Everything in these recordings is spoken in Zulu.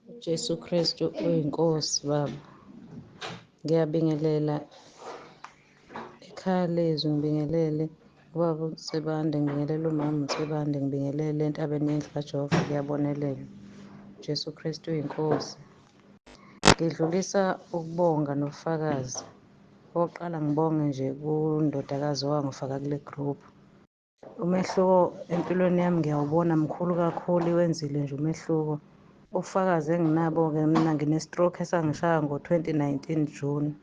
Jesu Kristu uyinkosi Baba. Ngiyabingelela ekhaya lezwi, ngibingelele ubaba uMsebande, ngibingelele umama uMsebande, ngibingelele entabeni yendlu kaJehova kuyabonelela. Jesu Kristu uyinkosi. Ngidlulisa ukubonga nobufakazi. Okokuqala ngibonge nje kundodakazi owangifaka kule group. Umehluko empilweni yami ngiyawubona mkhulu kakhulu, iwenzile nje umehluko. Ubufakazi enginabo-ke, mina ngine-stroke esangishaya ngo-2019 June.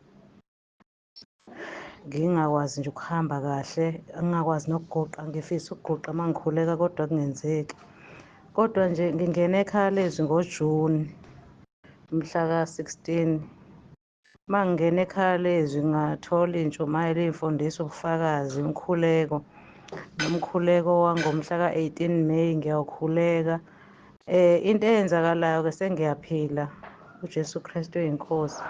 Ngingakwazi nje ukuhamba kahle, ngingakwazi nokuguqa, ngifisa ukuguqa uma ngikhuleka kodwa kungenzeki. Kodwa nje ngingene ekhaya lezwi ngoJuni mhla ka-16. Uma ngingena ekhaya lezwi ngathola iy'ntshumayelo, iy'mfundiso, ubufakazi, umkhuleko. Nomkhuleko wangomhla ka-18 May ngiyawukhuleka. Into eyenzakalayo-ke sengiyaphila. UJesu Kristu uyinkosi.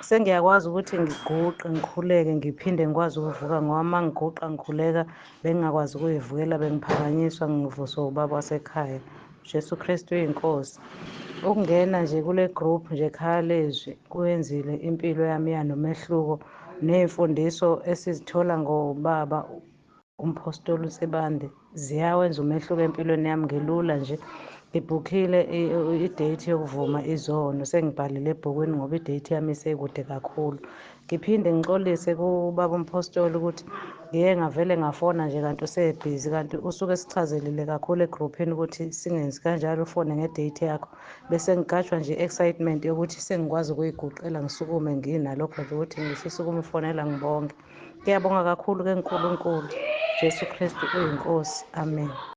Sengiyakwazi ukuthi ngiguqe, ngikhuleke, ngiphinde ngikwazi ukuvuka ngoba uma ngiguqa ngikhuleka bengingakwazi ukuy'vukela, bengiphakanyiswa ngivuswa ubaba wasekhaya. UJesu Kristu uyinkosi. Ukungena nje kule group nje ekhaya lezwi kuyenzile impilo yami yanomehluko, ney'mfundiso esizithola ngobaba uMphostoli uSibande ziyawenza umehluko empilweni yami. Ngelula nje ngibhukhile i-date yokuvuma izono, sengibhalile ebhukwini ngoba i-date yami isekude kakhulu. Ngiphinde ngixolise kubaba uMphostoli ukuthi ngike ngavele ngafona nje kanti usebhizi, kanti usuke esichazelile kakhulu egruphini ukuthi singenzi kanjalo, ufone nge-date yakho. Bese ngigajwa nje i-excitement yokuthi sengikwazi ukuyiguqela ngisukume nginalokho nje ukuthi ngifisa ukumfonela ngibonge. Ngiyabonga kakhulu-ke kuNkulunkulu. Jesu Kristu uyinkosi. Amen.